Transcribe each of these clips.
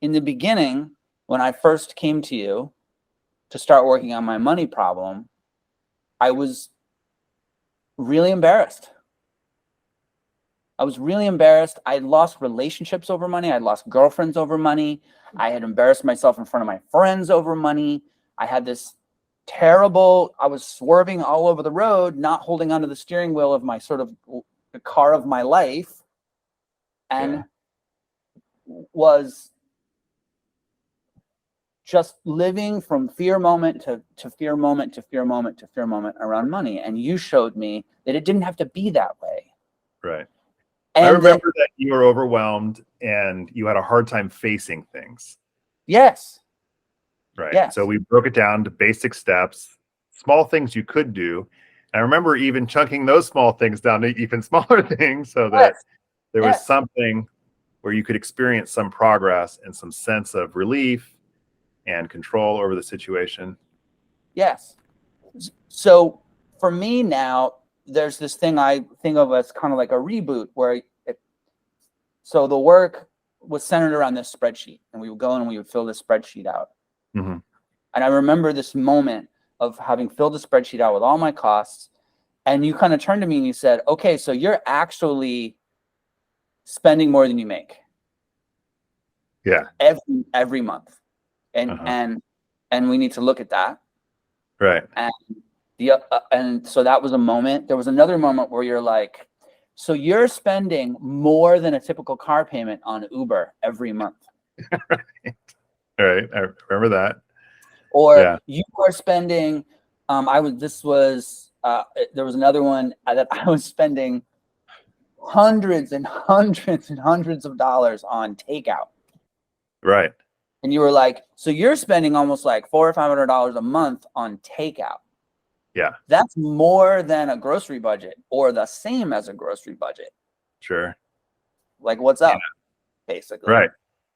in the beginning, when I first came to you to start working on my money problem, I was really embarrassed. I was really embarrassed. I had lost relationships over money. I had lost girlfriends over money. I had embarrassed myself in front of my friends over money. I had this terrible, I was swerving all over the road, not holding onto the steering wheel of my sort of the car of my life, and was just living from fear moment to fear moment to fear moment to fear moment around money. And you showed me that it didn't have to be that way. Right. And I remember that you were overwhelmed and you had a hard time facing things. Yes. Right. Yes. So we broke it down to basic steps, small things you could do. And I remember even chunking those small things down to even smaller things so that there was something where you could experience some progress and some sense of relief and control over the situation. Yes. So for me now, there's this thing I think of as kind of like a reboot where so the work was centered around this spreadsheet, and we would go in and we would fill this spreadsheet out. Mm-hmm. And I remember this moment of having filled the spreadsheet out with all my costs, and you kind of turned to me and you said, okay, so you're actually spending more than you make. Yeah. Every month. And we need to look at that. Right. And so that was a moment. There was another moment where you're like, so you're spending more than a typical car payment on Uber every month. Right. All right. I remember that. Or you are spending, there was another one that I was spending hundreds and hundreds and hundreds of dollars on takeout. Right. And you were like, so you're spending almost like $400 or $500 a month on takeout. Yeah. That's more than a grocery budget or the same as a grocery budget. Sure. Like, what's up, basically. Right.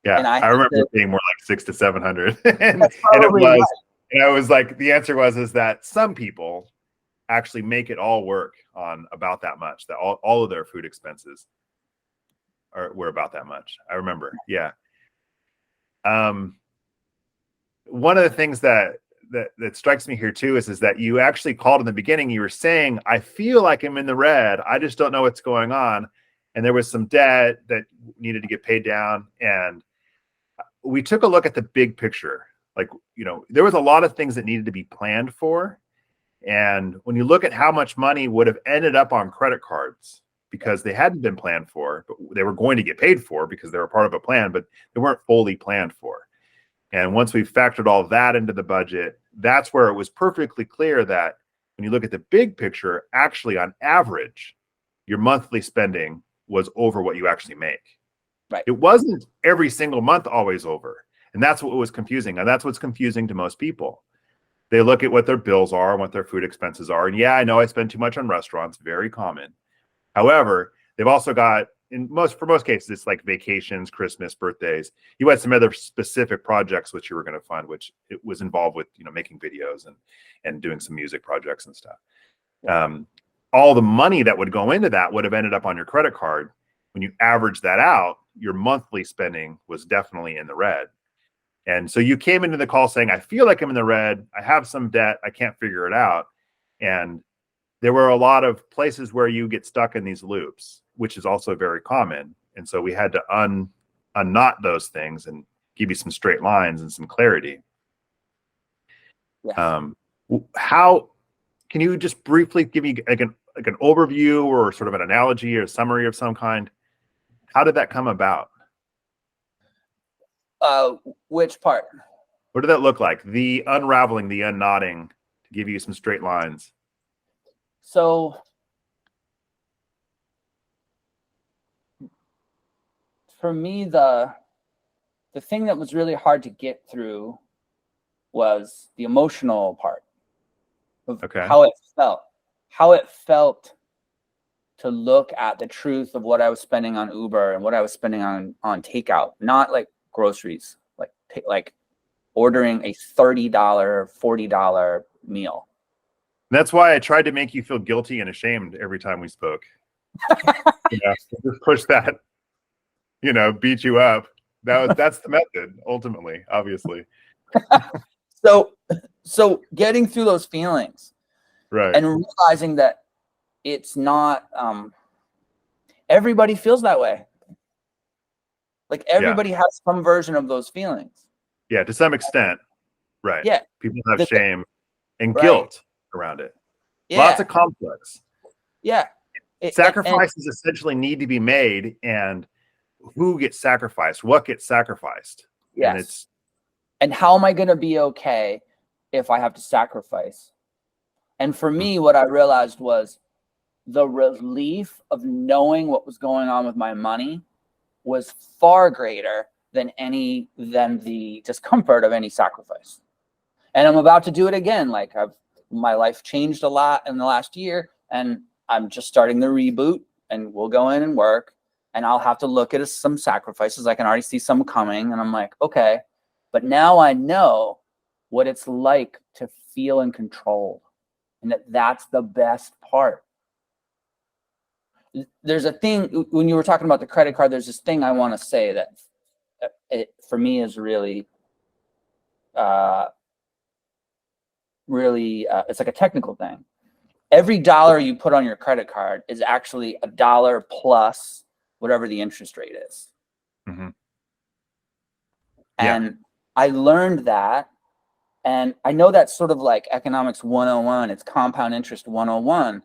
Yeah. And I remember it being more like 600 to 700. and it was, right. And I was like, the answer is that some people actually make it all work on about that much, that all of their food expenses were about that much. I remember. Yeah. One of the things that strikes me here too is that you actually called in the beginning. You were saying, I feel like I'm in the red. I just don't know what's going on. And there was some debt that needed to get paid down. And we took a look at the big picture. Like, there was a lot of things that needed to be planned for. And when you look at how much money would have ended up on credit cards because they hadn't been planned for, but they were going to get paid for because they were part of a plan, but they weren't fully planned for. And once we factored all that into the budget, that's where it was perfectly clear that when you look at the big picture, actually on average, your monthly spending was over what you actually make. Right. It wasn't every single month always over. And that's what was confusing. And that's what's confusing to most people. They look at what their bills are and what their food expenses are. And yeah, I know I spend too much on restaurants, very common. However, they've also got, for most cases, it's like vacations, Christmas, birthdays. You had some other specific projects which you were going to fund, which it was involved with, making videos and doing some music projects and stuff. All the money that would go into that would have ended up on your credit card. When you average that out, your monthly spending was definitely in the red. And so you came into the call saying, I feel like I'm in the red. I have some debt. I can't figure it out. And there were a lot of places where you get stuck in these loops, which is also very common. And so we had to unknot those things and give you some straight lines and some clarity. Yes. How can you just briefly give me like an overview or sort of an analogy or a summary of some kind? How did that come about? Which part? What did that look like? The unraveling, the unknotting to give you some straight lines. So for me, the thing that was really hard to get through was the emotional part of how it felt to look at the truth of what I was spending on Uber and what I was spending on takeout, not like groceries, like ordering a $30, $40 meal. That's why I tried to make you feel guilty and ashamed every time we spoke. Just push that, beat you up. That's the method, ultimately, obviously. So getting through those feelings Right. and realizing that it's not everybody feels that way. Like everybody has some version of those feelings. Yeah, to some extent. Right. Yeah. People have shame and Right. guilt around it. Yeah. Lots of conflicts. Yeah. Sacrifices essentially need to be made, and who gets sacrificed, what gets sacrificed. Yes. And how am I going to be okay if I have to sacrifice? And for me, what I realized was the relief of knowing what was going on with my money was far greater than the discomfort of any sacrifice. And I'm about to do it again. Like my life changed a lot in the last year, and I'm just starting the reboot, and we'll go in and work, and I'll have to look at some sacrifices. I can already see some coming, and I'm like, okay, but now I know what it's like to feel in control, and that's the best part. There's a thing when you were talking about the credit card, there's this thing I want to say that for me is really it's like a technical thing. Every dollar you put on your credit card is actually a dollar plus whatever the interest rate is. Mm-hmm. And I learned that, and I know that's sort of like economics 101, it's compound interest 101,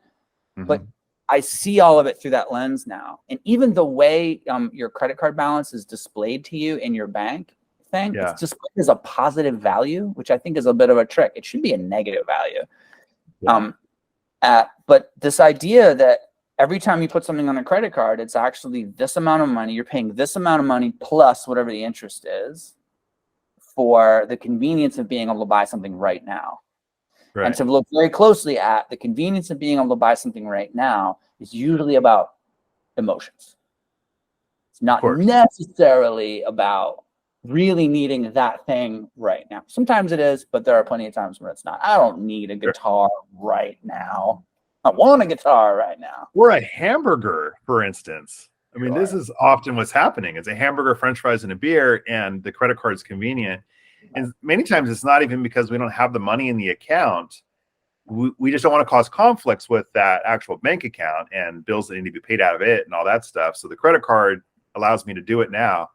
but I see all of it through that lens now. And even the way your credit card balance is displayed to you in your bank thing, it's displayed as a positive value, which I think is a bit of a trick. It should be a negative value. But this idea that every time you put something on a credit card, it's actually this amount of money, you're paying this amount of money plus whatever the interest is for the convenience of being able to buy something right now. Right. And to look very closely at the convenience of being able to buy something right now is usually about emotions. It's not necessarily about really needing that thing right now. Sometimes it is, but there are plenty of times where it's not. I don't need a guitar right now. I want a guitar right now. Or a hamburger, for instance. I mean, this is often what's happening. It's a hamburger, french fries, and a beer, and the credit card's convenient. And many times it's not even because we don't have the money in the account. We just don't want to cause conflicts with that actual bank account and bills that need to be paid out of it and all that stuff. So the credit card allows me to do it now.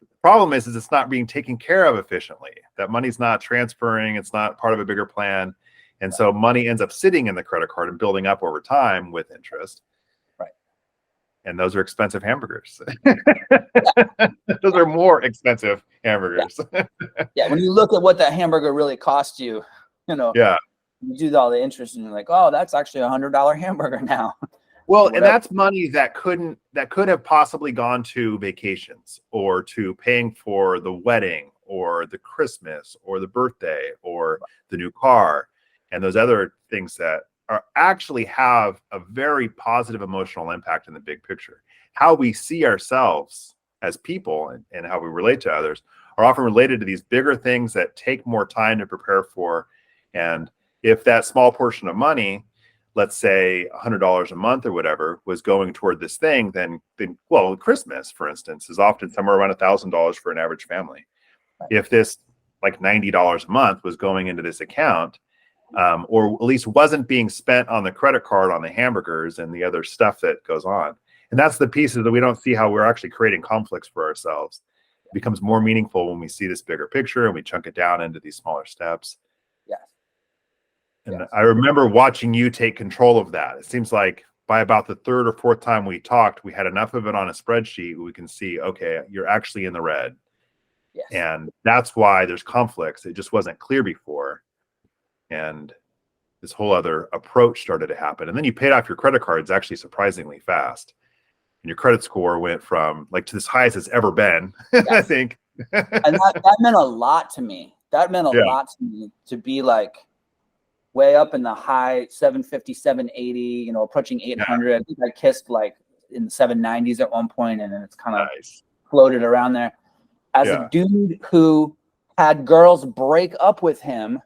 The problem is it's not being taken care of efficiently. That money's not transferring. It's not part of a bigger plan. And so money ends up sitting in the credit card and building up over time with interest. Right. And those are expensive hamburgers. Those are more expensive hamburgers. Yeah. When you look at what that hamburger really cost you, you do all the interest and you're like, oh, that's actually $100 hamburger now. Well, and that's money that could have possibly gone to vacations or to paying for the wedding or the Christmas or the birthday or the new car and those other things that are actually have a very positive emotional impact in the big picture. How we see ourselves as people and how we relate to others are often related to these bigger things that take more time to prepare for. And if that small portion of money, let's say $100 a month or whatever, was going toward this thing, then Christmas, for instance, is often somewhere around $1,000 for an average family. If this like $90 a month was going into this account, or at least wasn't being spent on the credit card on the hamburgers and the other stuff that goes on. And that's the pieces that we don't see how we're actually creating conflicts for ourselves. It becomes more meaningful when we see this bigger picture and we chunk it down into these smaller steps. Yes. And I remember watching you take control of that. It seems like by about the third or fourth time we talked, we had enough of it on a spreadsheet where we can see, okay, you're actually in the red. Yes. And that's why there's conflicts. It just wasn't clear before. And this whole other approach started to happen. And then you paid off your credit cards actually surprisingly fast. And your credit score went from like to this highest it's ever been, I think. And that meant a lot to me. That meant a lot to me to be like way up in the high 750, 780, approaching 800. I think I kissed like in the 790s at one point, and then it's kind of floated around there. As a dude who had girls break up with him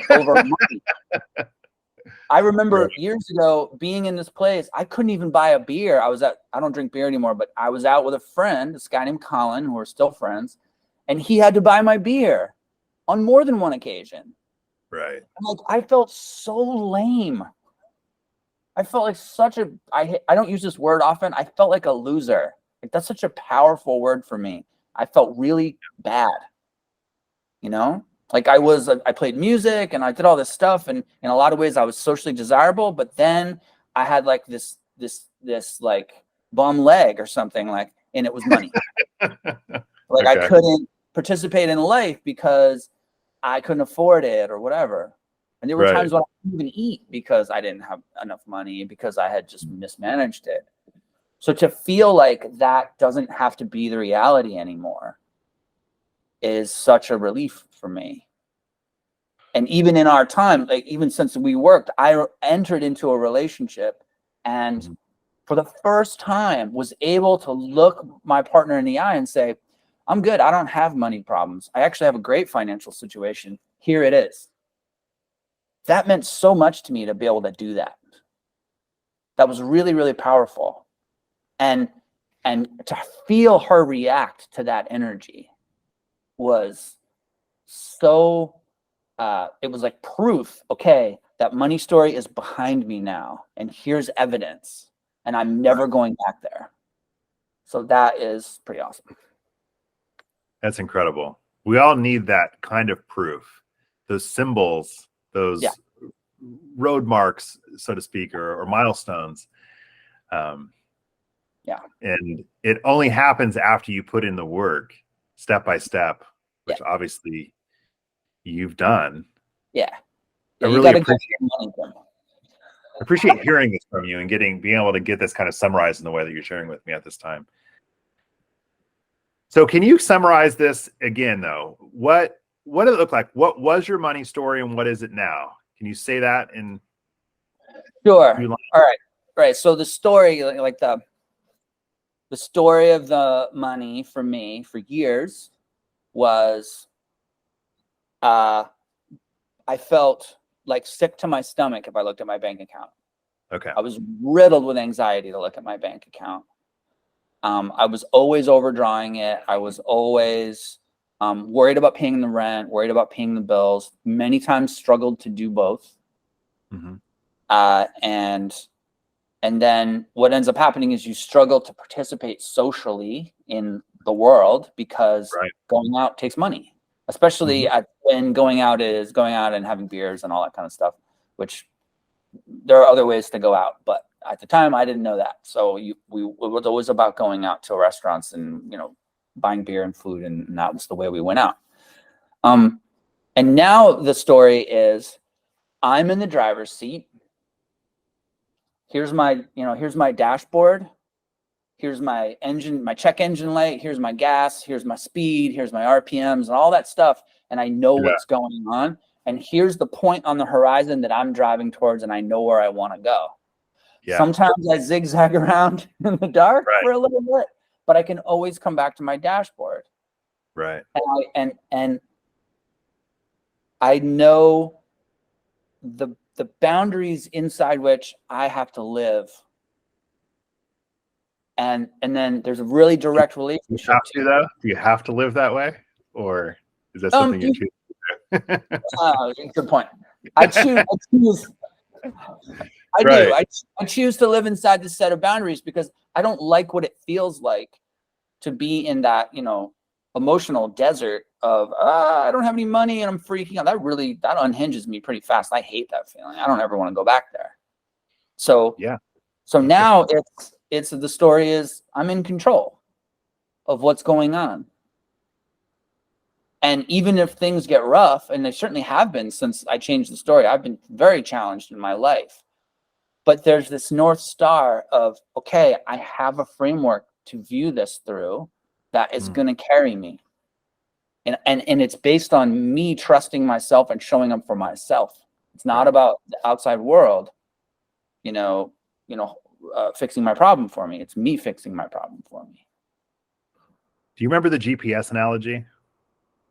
over money. I remember Right. years ago being in this place. I couldn't even buy a beer. I don't drink beer anymore, but I was out with a friend, this guy named Colin, who we're still friends, and he had to buy my beer on more than one occasion. Right. Like, I felt so lame. I felt like I don't use this word often. I felt like a loser. Like, that's such a powerful word for me. I felt really bad, you know? Like, I played music and I did all this stuff, and in a lot of ways I was socially desirable, but then I had like this like bum leg or something, like, and it was money. Like, I Okay. couldn't participate in life because I couldn't afford it or whatever. And there were Right. times when I couldn't even eat because I didn't have enough money, because I had just mismanaged it. So to feel like that doesn't have to be the reality anymore is such a relief for me. And even in our time, like, even since we worked, I entered into a relationship and Mhm. for the first time was able to look my partner in the eye and say, I'm good. I don't have money problems. I actually have a great financial situation. Here it is. That meant so much to me to be able to do that. That was really, really powerful. And to feel her react to that energy was so it was like proof, okay, that money story is behind me now, and here's evidence, and I'm never going back there. So that is pretty awesome. That's incredible. We all need that kind of proof, those symbols, Yeah. those road marks, so to speak, or milestones. Um, Yeah. and it only happens after you put in the work, step by step, Yeah. which obviously you've done. Yeah. I Yeah. You got really to get your money from it. appreciate hearing this from you and being able to get this kind of summarized in the way that you're sharing with me at this time. So can you summarize this again, though? What did it look like? What was your money story and what is it now? Can you say that in Sure. few lines? All right. Right. So the story, like the story of the money for me for years was I felt like sick to my stomach if I looked at my bank account. Okay. I was riddled with anxiety to look at my bank account. I was always overdrawing it. I was always worried about paying the rent, worried about paying the bills. Many times struggled to do both. Mm-hmm. And then what ends up happening is you struggle to participate socially in the world because Right. going out takes money, especially Mm-hmm. when going out and having beers and all that kind of stuff, which there are other ways to go out. But at the time I didn't know that. So it was always about going out to restaurants and, buying beer and food. And that was the way we went out. And now the story is I'm in the driver's seat. Here's my dashboard. Here's my engine, my check engine light. Here's my gas. Here's my speed. Here's my RPMs and all that stuff. And I know Yeah. what's going on. And here's the point on the horizon that I'm driving towards, and I know where I want to go. Yeah. Sometimes I zigzag around in the dark Right. for a little bit, but I can always come back to my dashboard. Right. And I know the boundaries inside which I have to live. And then there's a really direct You relationship have to, though? Do you have to live that way? Or is that something you choose to do? good point. I choose. I do. Right. I choose to live inside this set of boundaries because I don't like what it feels like to be in that, emotional desert of I don't have any money and I'm freaking out. That unhinges me pretty fast. I hate that feeling. I don't ever want to go back there. So Yeah. now it's the story is I'm in control of what's going on. And even if things get rough, and they certainly have been since I changed the story, I've been very challenged in my life. But there's this North Star of, okay, I have a framework to view this through that is going to carry me. And it's based on me trusting myself and showing up for myself. It's not about the outside world, fixing my problem for me. It's me fixing my problem for me. Do you remember the GPS analogy?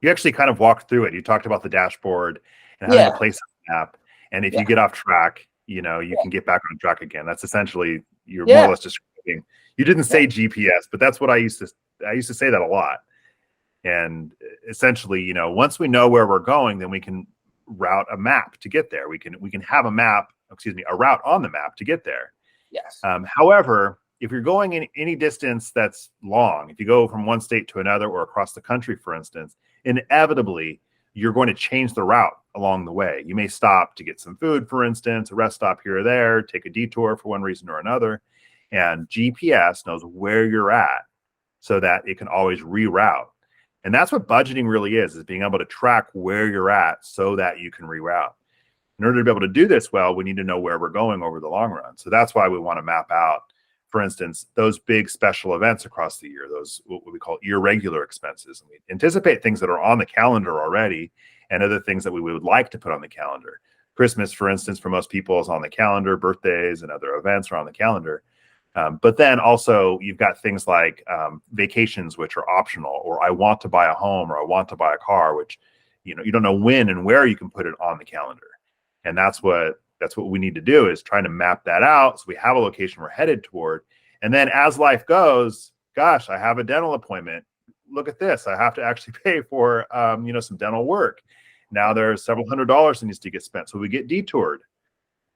You actually kind of walked through it. You talked about the dashboard and having a place on the map. And if Yeah. you get off track, you Yeah. can get back on track again. That's essentially, you're more or Yeah. less describing. You didn't say GPS, but that's what I used to say that a lot. And essentially, once we know where we're going, then we can route a map to get there. We can have a route on the map to get there. Yes. However, if you're going in any distance that's long, if you go from one state to another or across the country, for instance, inevitably you're going to change the route along the way. You may stop to get some food, for instance, a rest stop here or there, take a detour for one reason or another. And GPS knows where you're at so that it can always reroute. And that's what budgeting really is being able to track where you're at so that you can reroute. In order to be able to do this well, we need to know where we're going over the long run. So that's why we want to map out, for instance, those big special events across the year, those what we call irregular expenses. And we anticipate things that are on the calendar already and other things that we would like to put on the calendar. Christmas, for instance, for most people is on the calendar, birthdays and other events are on the calendar. But then also you've got things like vacations, which are optional, or I want to buy a home, or I want to buy a car, which, you don't know when and where you can put it on the calendar. And that's what we need to do, is trying to map that out so we have a location we're headed toward. And then as life goes, gosh, I have a dental appointment. Look at this. I have to actually pay for, some dental work. Now there's several $100s that needs to get spent. So we get detoured.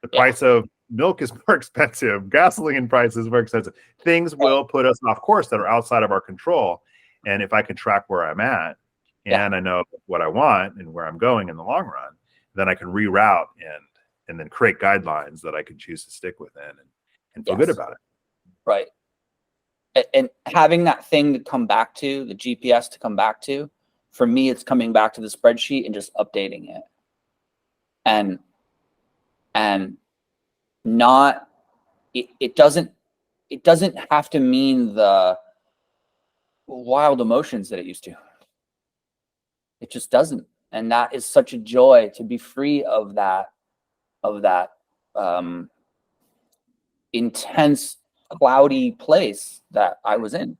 The price of milk is more expensive. Gasoline price is more expensive. Things will put us off course that are outside of our control. And if I can track where I'm at and I know what I want and where I'm going in the long run, then I can reroute and then create guidelines that I can choose to stick within and feel good about it. Right. And having that thing to come back to, the GPS to come back to, for me, it's coming back to the spreadsheet and just updating it. And not, it doesn't have to mean the wild emotions that it used to. It just doesn't. And that is such a joy to be free of that intense, cloudy place that I was in.